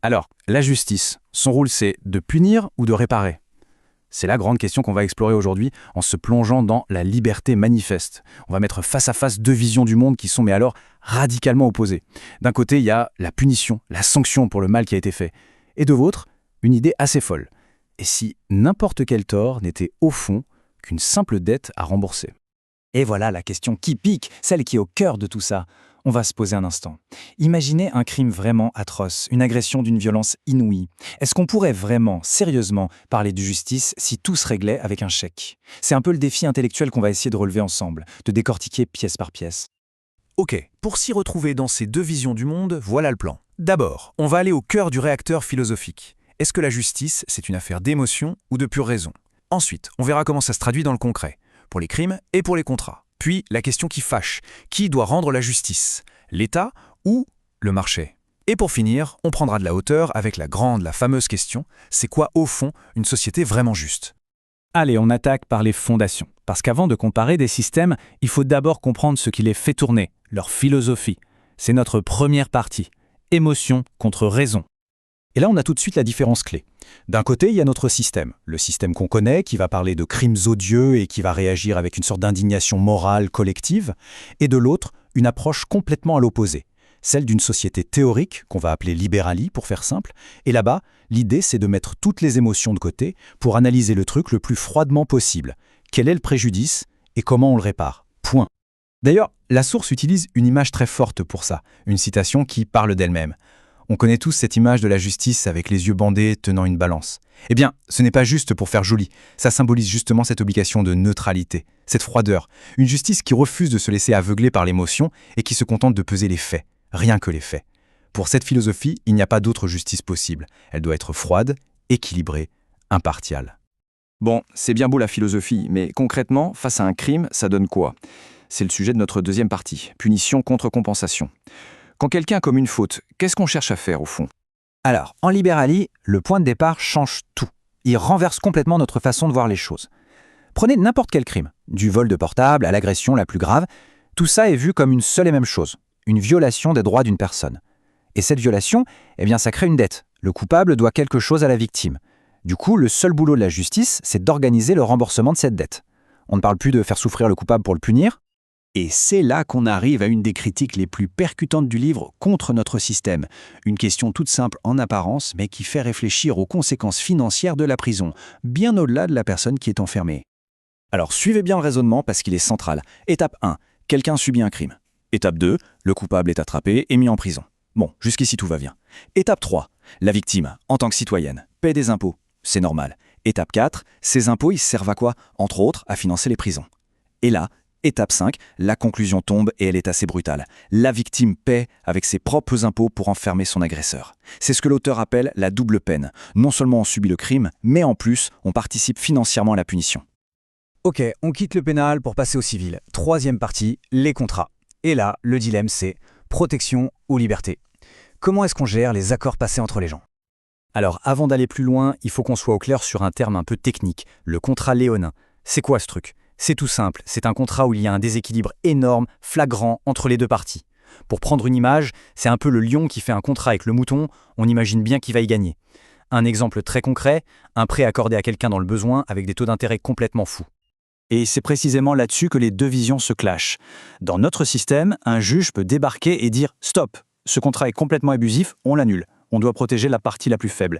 Alors, la justice, son rôle c'est de punir ou de réparer? C'est la grande question qu'on va explorer aujourd'hui en se plongeant dans la liberté manifeste. On va mettre face à face deux visions du monde qui sont mais alors radicalement opposées. D'un côté, il y a la punition, la sanction pour le mal qui a été fait. Et de l'autre, une idée assez folle. Et si n'importe quel tort n'était au fond qu'une simple dette à rembourser? Et voilà la question qui pique, celle qui est au cœur de tout ça. On va se poser un instant. Imaginez un crime vraiment atroce, une agression d'une violence inouïe. Est-ce qu'on pourrait vraiment, sérieusement, parler de justice si tout se réglait avec un chèque? C'est un peu le défi intellectuel qu'on va essayer de relever ensemble, de décortiquer pièce par pièce. Ok, pour s'y retrouver dans ces deux visions du monde, voilà le plan. D'abord, on va aller au cœur du réacteur philosophique. Est-ce que la justice, c'est une affaire d'émotion ou de pure raison? Ensuite, on verra comment ça se traduit dans le concret, pour les crimes et pour les contrats. Puis, la question qui fâche, qui doit rendre la justice? L'État ou le marché? Et pour finir, on prendra de la hauteur avec la fameuse question, c'est quoi au fond une société vraiment juste? Allez, on attaque par les fondations. Parce qu'avant de comparer des systèmes, il faut d'abord comprendre ce qui les fait tourner, leur philosophie. C'est notre première partie. Émotion contre raison. Et là, on a tout de suite la différence clé. D'un côté, il y a notre système, le système qu'on connaît, qui va parler de crimes odieux et qui va réagir avec une sorte d'indignation morale collective, et de l'autre, une approche complètement à l'opposé, celle d'une société théorique, qu'on va appeler libérali pour faire simple, et là-bas, l'idée c'est de mettre toutes les émotions de côté pour analyser le truc le plus froidement possible. Quel est le préjudice et comment on le répare? Point. D'ailleurs, la source utilise une image très forte pour ça, une citation qui parle d'elle-même. On connaît tous cette image de la justice avec les yeux bandés tenant une balance. Eh bien, ce n'est pas juste pour faire joli, ça symbolise justement cette obligation de neutralité, cette froideur, une justice qui refuse de se laisser aveugler par l'émotion et qui se contente de peser les faits, rien que les faits. Pour cette philosophie, il n'y a pas d'autre justice possible. Elle doit être froide, équilibrée, impartiale. Bon, c'est bien beau la philosophie, mais concrètement, face à un crime, ça donne quoi? C'est le sujet de notre deuxième partie, punition contre compensation. Quand quelqu'un commet une faute, qu'est-ce qu'on cherche à faire au fond? Alors, en libérali, le point de départ change tout. Il renverse complètement notre façon de voir les choses. Prenez n'importe quel crime, du vol de portable à l'agression la plus grave, tout ça est vu comme une seule et même chose, une violation des droits d'une personne. Et cette violation, eh bien, ça crée une dette. Le coupable doit quelque chose à la victime. Du coup, le seul boulot de la justice, c'est d'organiser le remboursement de cette dette. On ne parle plus de faire souffrir le coupable pour le punir. Et c'est là qu'on arrive à une des critiques les plus percutantes du livre contre notre système. Une question toute simple en apparence, mais qui fait réfléchir aux conséquences financières de la prison, bien au-delà de la personne qui est enfermée. Alors suivez bien le raisonnement parce qu'il est central. Étape 1, quelqu'un subit un crime. Étape 2, le coupable est attrapé et mis en prison. Bon, jusqu'ici tout va bien. Étape 3, la victime, en tant que citoyenne, paie des impôts. C'est normal. Étape 4, ces impôts ils servent à quoi? Entre autres, à financer les prisons. Et là, étape 5, la conclusion tombe et elle est assez brutale. La victime paie avec ses propres impôts pour enfermer son agresseur. C'est ce que l'auteur appelle la double peine. Non seulement on subit le crime, mais en plus, on participe financièrement à la punition. Ok, on quitte le pénal pour passer au civil. Troisième partie, les contrats. Et là, le dilemme c'est protection ou liberté. Comment est-ce qu'on gère les accords passés entre les gens? Alors, avant d'aller plus loin, il faut qu'on soit au clair sur un terme un peu technique, le contrat léonin. C'est quoi ce truc? C'est tout simple, c'est un contrat où il y a un déséquilibre énorme, flagrant, entre les deux parties. Pour prendre une image, c'est un peu le lion qui fait un contrat avec le mouton, on imagine bien qu'il va y gagner. Un exemple très concret, un prêt accordé à quelqu'un dans le besoin avec des taux d'intérêt complètement fous. Et c'est précisément là-dessus que les deux visions se clashent. Dans notre système, un juge peut débarquer et dire « Stop, ce contrat est complètement abusif, on l'annule ». On doit protéger la partie la plus faible.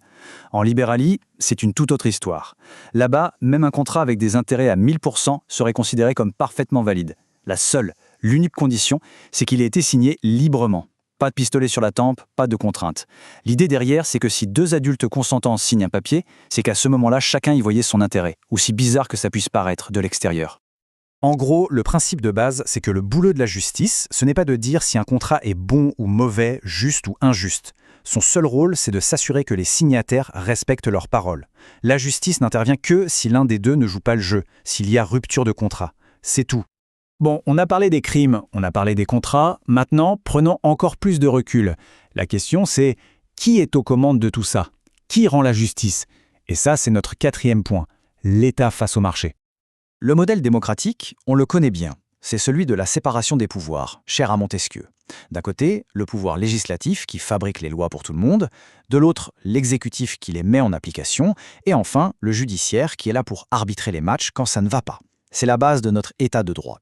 En libérali, c'est une toute autre histoire. Là-bas, même un contrat avec des intérêts à 1000% serait considéré comme parfaitement valide. La seule, l'unique condition, c'est qu'il ait été signé librement. Pas de pistolet sur la tempe, pas de contrainte. L'idée derrière, c'est que si deux adultes consentants signent un papier, c'est qu'à ce moment-là, chacun y voyait son intérêt, aussi bizarre que ça puisse paraître de l'extérieur. En gros, le principe de base, c'est que le boulot de la justice, ce n'est pas de dire si un contrat est bon ou mauvais, juste ou injuste. Son seul rôle, c'est de s'assurer que les signataires respectent leurs paroles. La justice n'intervient que si l'un des deux ne joue pas le jeu, s'il y a rupture de contrat. C'est tout. Bon, on a parlé des crimes, on a parlé des contrats, maintenant, prenons encore plus de recul. La question, c'est qui est aux commandes de tout ça? Qui rend la justice? Et ça, c'est notre quatrième point, l'État face au marché. Le modèle démocratique, on le connaît bien. C'est celui de la séparation des pouvoirs, cher à Montesquieu. D'un côté, le pouvoir législatif qui fabrique les lois pour tout le monde, de l'autre, l'exécutif qui les met en application, et enfin, le judiciaire qui est là pour arbitrer les matchs quand ça ne va pas. C'est la base de notre état de droit.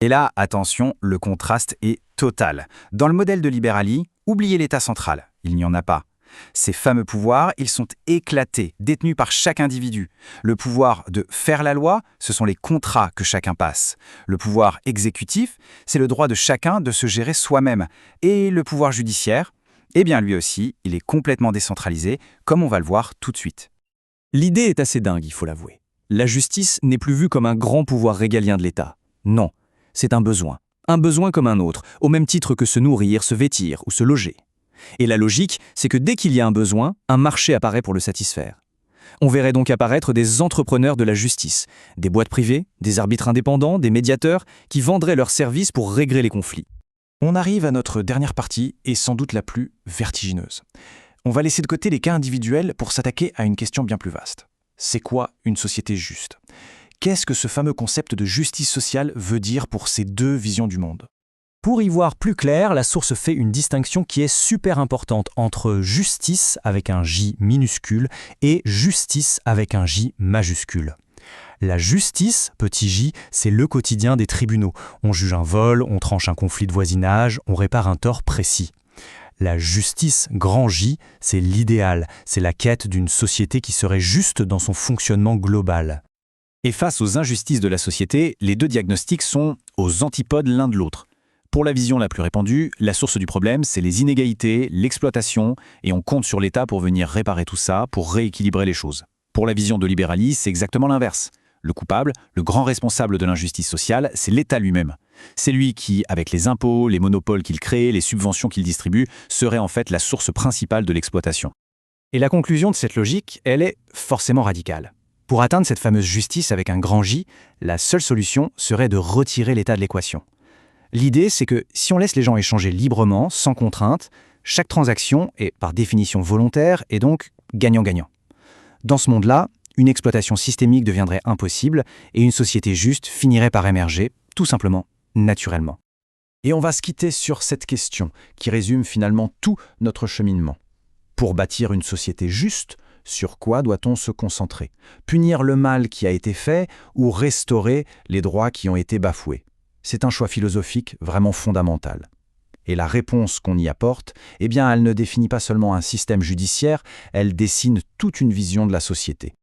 Et là, attention, le contraste est total. Dans le modèle de Liberali, oubliez l'État central, il n'y en a pas. Ces fameux pouvoirs, ils sont éclatés, détenus par chaque individu. Le pouvoir de faire la loi, ce sont les contrats que chacun passe. Le pouvoir exécutif, c'est le droit de chacun de se gérer soi-même. Et le pouvoir judiciaire, eh bien lui aussi, il est complètement décentralisé, comme on va le voir tout de suite. L'idée est assez dingue, il faut l'avouer. La justice n'est plus vue comme un grand pouvoir régalien de l'État. Non, c'est un besoin. Un besoin comme un autre, au même titre que se nourrir, se vêtir ou se loger. Et la logique, c'est que dès qu'il y a un besoin, un marché apparaît pour le satisfaire. On verrait donc apparaître des entrepreneurs de la justice, des boîtes privées, des arbitres indépendants, des médiateurs, qui vendraient leurs services pour régler les conflits. On arrive à notre dernière partie, et sans doute la plus vertigineuse. On va laisser de côté les cas individuels pour s'attaquer à une question bien plus vaste. C'est quoi une société juste ? Qu'est-ce que ce fameux concept de justice sociale veut dire pour ces deux visions du monde ? Pour y voir plus clair, la source fait une distinction qui est super importante entre justice avec un J minuscule et justice avec un J majuscule. La justice, petit j, c'est le quotidien des tribunaux. On juge un vol, on tranche un conflit de voisinage, on répare un tort précis. La justice, grand J, c'est l'idéal, c'est la quête d'une société qui serait juste dans son fonctionnement global. Et face aux injustices de la société, les deux diagnostics sont aux antipodes l'un de l'autre. Pour la vision la plus répandue, la source du problème, c'est les inégalités, l'exploitation, et on compte sur l'État pour venir réparer tout ça, pour rééquilibrer les choses. Pour la vision de Liberali, c'est exactement l'inverse. Le coupable, le grand responsable de l'injustice sociale, c'est l'État lui-même. C'est lui qui, avec les impôts, les monopoles qu'il crée, les subventions qu'il distribue, serait en fait la source principale de l'exploitation. Et la conclusion de cette logique, elle est forcément radicale. Pour atteindre cette fameuse justice avec un grand J, la seule solution serait de retirer l'État de l'équation. L'idée, c'est que si on laisse les gens échanger librement, sans contrainte, chaque transaction est par définition volontaire et donc gagnant-gagnant. Dans ce monde-là, une exploitation systémique deviendrait impossible et une société juste finirait par émerger, tout simplement, naturellement. Et on va se quitter sur cette question qui résume finalement tout notre cheminement. Pour bâtir une société juste, sur quoi doit-on se concentrer ? Punir le mal qui a été fait ou restaurer les droits qui ont été bafoués ? C'est un choix philosophique vraiment fondamental. Et la réponse qu'on y apporte, eh bien, elle ne définit pas seulement un système judiciaire, elle dessine toute une vision de la société.